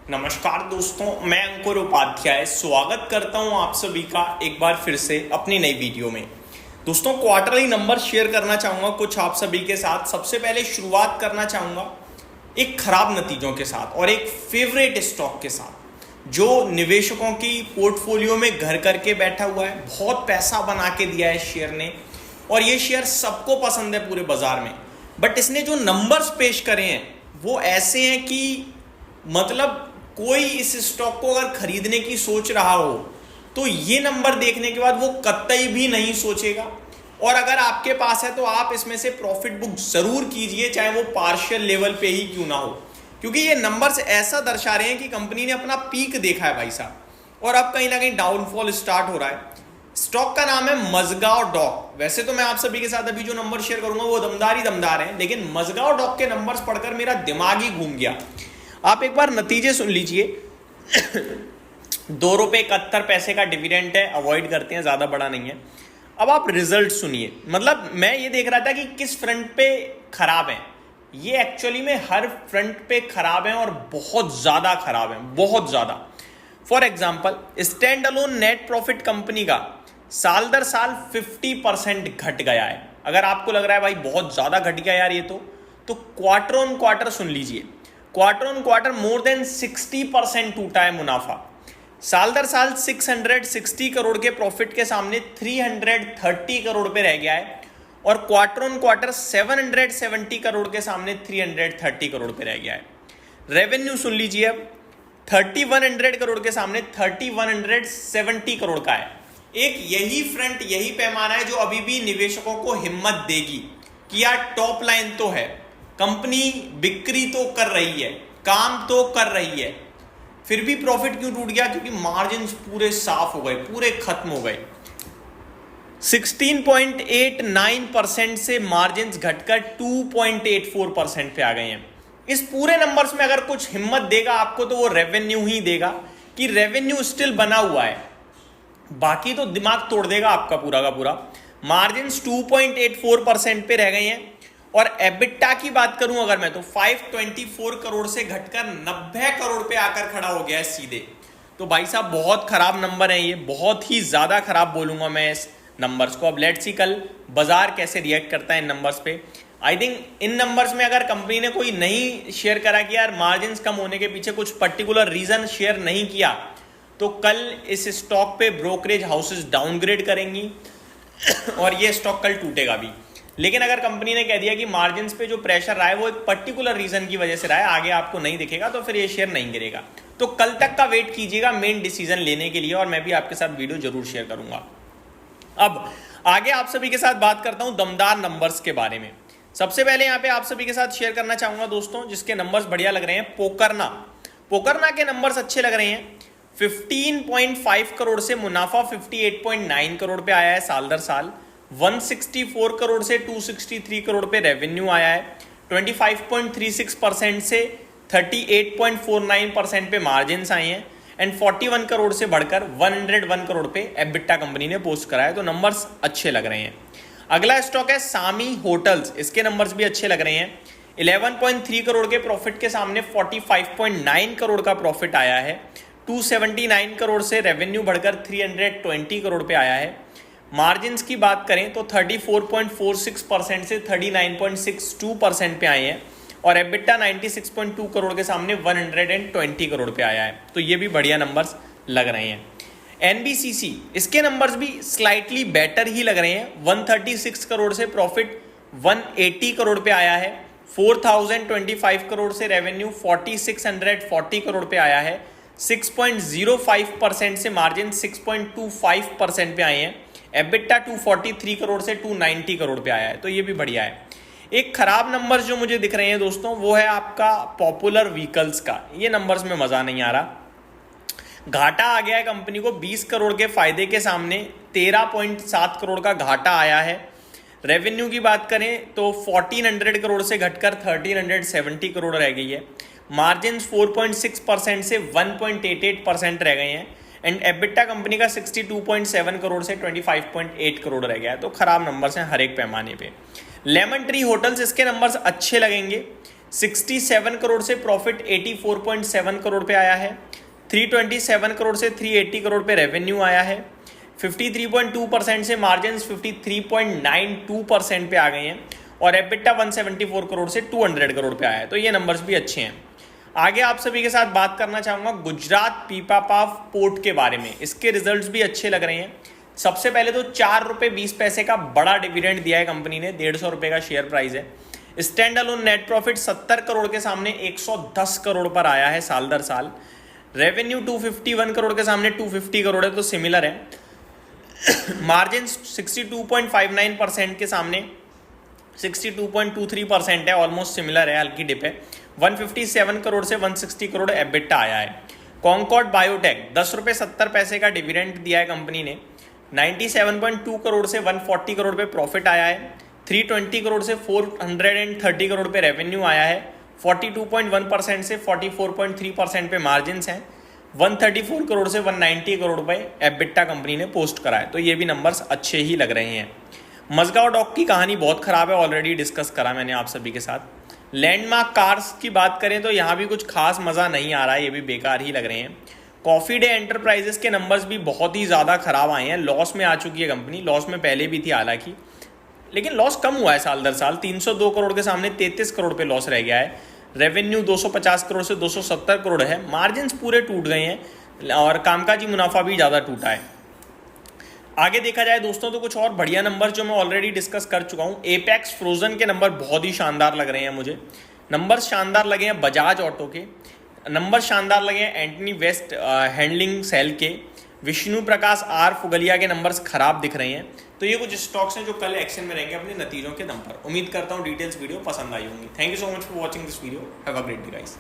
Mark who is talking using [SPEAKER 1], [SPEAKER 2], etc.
[SPEAKER 1] नमस्कार दोस्तों, मैं अंकुर उपाध्याय स्वागत करता हूं आप सभी का एक बार फिर से अपनी नई वीडियो में। दोस्तों, क्वार्टरली नंबर शेयर करना चाहूंगा कुछ आप सभी के साथ। सबसे पहले शुरुआत करना चाहूंगा एक खराब नतीजों के साथ और एक फेवरेट स्टॉक के साथ जो निवेशकों की पोर्टफोलियो में घर करके बैठा हुआ है, बहुत पैसा बना के दिया है शेयर ने और ये शेयर सबको पसंद है पूरे बाजार में। बट इसने जो नंबर्स पेश करे हैं वो ऐसे हैं कि मतलब कोई इस स्टॉक को अगर खरीदने की सोच रहा हो तो ये नंबर देखने के बाद वो कतई भी नहीं सोचेगा। और अगर आपके पास है तो आप इसमें से प्रॉफिट बुक जरूर कीजिए, चाहे वो पार्शियल लेवल पे ही क्यों ना हो, क्योंकि ये नंबर्स ऐसा दर्शा रहे हैं कि कंपनी ने अपना पीक देखा है भाई साहब और अब कहीं ना कहीं डाउनफॉल स्टार्ट हो रहा है। स्टॉक का नाम है मजगांव डॉक। वैसे तो मैं आप सभी के साथ अभी जो नंबर शेयर करूंगा वो दमदार हैं, लेकिन मजगांव डॉक के नंबर्स पढ़कर मेरा दिमाग ही घूम गया। आप एक बार नतीजे सुन लीजिए। ₹2.71 का डिविडेंड है, अवॉइड करते हैं, ज्यादा बड़ा नहीं है। अब आप रिजल्ट सुनिए। मतलब मैं ये देख रहा था कि किस फ्रंट पे खराब है। ये एक्चुअली में हर फ्रंट पे खराब है और बहुत ज्यादा खराब है, बहुत ज्यादा। For example, stand alone net profit company का साल दर साल 50% घट गया है। अगर आपको लग रहा है भाई बहुत ज्यादा घट गया यार ये तो क्वार्टर ऑन क्वार्टर सुन लीजिए। Quarter on quarter more than 60% टूटा है मुनाफा। साल दर साल 660 करोड़ के प्रॉफिट के सामने 330 करोड़ पे रह गया है और क्वार्टर ऑन क्वार्टर 770 करोड़ के सामने 330 करोड़ पे रह गया है। रेवेन्यू सुन लीजिए, अब 3100 करोड़ के सामने 3170 करोड़ का है। एक यही फ्रंट, यही पैमाना है जो अभी भी निवेशकों को हिम्मत देगी कि यार टॉप लाइन तो है, कंपनी बिक्री तो कर रही है, काम तो कर रही है, फिर भी प्रॉफिट क्यों टूट गया? क्योंकि मार्जिन्स पूरे साफ हो गए, पूरे खत्म हो गए। 16.89% से मार्जिन्स घटकर 2.84% पे आ गए हैं। इस पूरे नंबर्स में अगर कुछ हिम्मत देगा आपको तो वो रेवेन्यू ही देगा कि रेवेन्यू स्टिल बना हुआ है, बाकी तो दिमाग तोड़ देगा आपका पूरा का पूरा। मार्जिन्स 2.84% पे रह गए हैं और एबिटा की बात करूं अगर मैं तो 524 करोड़ से घटकर 90 करोड़ पे आकर खड़ा हो गया है सीधे। तो भाई साहब बहुत खराब नंबर है ये, बहुत ही ज्यादा खराब बोलूंगा मैं इस नंबर्स को। अब लेट्स सी कल बाजार कैसे रिएक्ट करता है इन नंबर्स पे। आई थिंक इन नंबर्स में अगर कंपनी ने कोई नहीं शेयर करा कि यार मार्जिन्स कम होने के पीछे कुछ पर्टिकुलर रीजन शेयर नहीं किया, तो कल इस स्टॉक पे ब्रोकरेज हाउसेस डाउनग्रेड करेंगी और ये स्टॉक कल टूटेगा भी। लेकिन अगर कंपनी ने कह दिया कि मार्जिन्स पे जो प्रेशर रहा है वो एक पर्टिकुलर रीजन की वजह से रहा है, आगे आपको नहीं दिखेगा, तो फिर ये शेयर नहीं गिरेगा। तो कल तक का वेट कीजिएगा मेन डिसीजन लेने के लिए और मैं भी आपके साथ वीडियो जरूर शेयर करूंगा। अब आगे आप सभी के साथ बात करता हूं दमदार नंबर्स के बारे में। सबसे पहले यहाँ पे आप सभी के साथ शेयर करना चाहूंगा दोस्तों, जिसके नंबर्स बढ़िया लग रहे हैं, पोकरना के नंबर्स अच्छे लग रहे हैं। 15.5 करोड़ से मुनाफा 58.9 करोड़ पे आया है साल दर साल। 164 करोड़ से 263 करोड़ पे रेवेन्यू आया है। 25.36% से 38.49% पे मार्जिन्स आए हैं एंड 41 करोड़ से बढ़कर 101 करोड़ पे एबिटा कंपनी ने पोस्ट करा है। तो नंबर्स अच्छे लग रहे हैं। अगला स्टॉक है सामी होटल्स। इसके नंबर्स भी अच्छे लग रहे हैं। 11.3 करोड़ के प्रॉफिट के सामने 45.9 करोड़ का प्रॉफिट आया है। 279 करोड़ से रेवेन्यू बढ़कर 320 करोड़ पे आया है। मार्जिन्स की बात करें तो 34.46% से 39.62% पे आए हैं और एबिटा 96.2 करोड़ के सामने 120 करोड़ पे आया है। तो ये भी बढ़िया नंबर्स लग रहे हैं। एनबीसीसी, इसके नंबर्स भी स्लाइटली बेटर ही लग रहे हैं। 136 करोड़ से प्रॉफिट 180 करोड़ पे आया है। 4025 करोड़ से रेवेन्यू 4640 करोड़ पे आया है। 6.05% से मार्जिन 6.25% पे आए हैं। एबिटा 243 करोड़ से 290 करोड़ पे आया है। तो ये भी बढ़िया है। एक खराब नंबर्स जो मुझे दिख रहे हैं दोस्तों वो है आपका पॉपुलर व्हीकल्स का। ये नंबर्स में मजा नहीं आ रहा। घाटा आ गया है कंपनी को 20 करोड़ के फायदे के सामने 13.7 करोड़ का घाटा आया है। रेवेन्यू की बात करें तो 1400 करोड़ से घटकर 1370 करोड़ रह गई है। मार्जिन 4.6% से 1.88% रह गए हैं एंड एबिटा कंपनी का 62.7 करोड़ से 25.8 करोड़ रह गया है। तो खराब नंबर्स हैं हर एक पैमाने पे। लेमन ट्री होटल्स, इसके नंबर्स अच्छे लगेंगे। 67 करोड़ से प्रॉफिट 84.7 करोड़ पे आया है। 327 करोड़ से 380 करोड़ पे रेवेन्यू आया है। 53.2% से मार्जिन 53.92% पे आ गए हैं और एबिटा 174 करोड़ से 200 करोड़ पे आया है। तो ये नंबर्स भी अच्छे हैं। आगे आप सभी के साथ बात करना चाहूँगा गुजरात पीपावाव पोर्ट के बारे में। इसके रिजल्ट्स भी अच्छे लग रहे हैं। सबसे पहले तो 4 रुपये 20 पैसे का बड़ा डिविडेंड दिया है कंपनी ने, 150 रुपये का शेयर प्राइस है। Stand alone net profit 70 crore के सामने 110 करोड़ पर आया है साल दर साल। रेवेन्यू 251 करोड़ के सामने 250 करोड़ है, तो सिमिलर है। मार्जिन 62.59% के सामने 62.23% है, ऑलमोस्ट सिमिलर है, हल्की डिप है। 157 करोड़ से 160 करोड़ एबिटा आया है। कॉन्कॉर्ड बायोटेक 10 रुपये 70 पैसे का डिविडेंड दिया है कंपनी ने। 97.2 करोड़ से 140 करोड़ पे प्रॉफिट आया है। 320 करोड़ से 430 करोड़ पे रेवेन्यू आया है। 42.1% से 44.3% पे मार्जिन हैं। 134 करोड़ से 190 करोड़ पे एबिटा कंपनी ने पोस्ट करा है। तो ये भी नंबर्स अच्छे ही लग रहे हैं। मजगांव डॉक की कहानी बहुत खराब है, ऑलरेडी डिस्कस करा मैंने आप सभी के साथ। लैंडमार्क कार्स की बात करें तो यहाँ भी कुछ खास मज़ा नहीं आ रहा है, ये भी बेकार ही लग रहे हैं। कॉफ़ी डे एंटरप्राइजेस के नंबर्स भी बहुत ही ज़्यादा खराब आए हैं। लॉस में आ चुकी है कंपनी, लॉस में पहले भी थी हालांकि, लेकिन लॉस कम हुआ है साल दर साल। 302 करोड़ के सामने 33 करोड़ पे लॉस रह गया है। रेवेन्यू 250 करोड़ से 270 करोड़ है। मार्जिन्स पूरे टूट गए हैं और कामकाजी मुनाफा भी ज़्यादा टूटा है। आगे देखा जाए दोस्तों तो कुछ और बढ़िया नंबर जो मैं ऑलरेडी डिस्कस कर चुका हूँ। एपेक्स फ्रोजन के नंबर बहुत ही शानदार लग रहे हैं मुझे। नंबर शानदार लगे हैं बजाज ऑटो के, नंबर शानदार लगे हैं एंटनी वेस्ट हैंडलिंग सेल के। विष्णु प्रकाश आर फुगलिया के नंबर्स खराब दिख रहे हैं। तो ये कुछ स्टॉक्स हैं जो कल एक्शन में रहेंगे अपने नतीजों के दम पर। उम्मीद करता हूँ डिटेल्स वीडियो पसंद आई होंगी। Thank you so much for watching this video. Have a great day guys.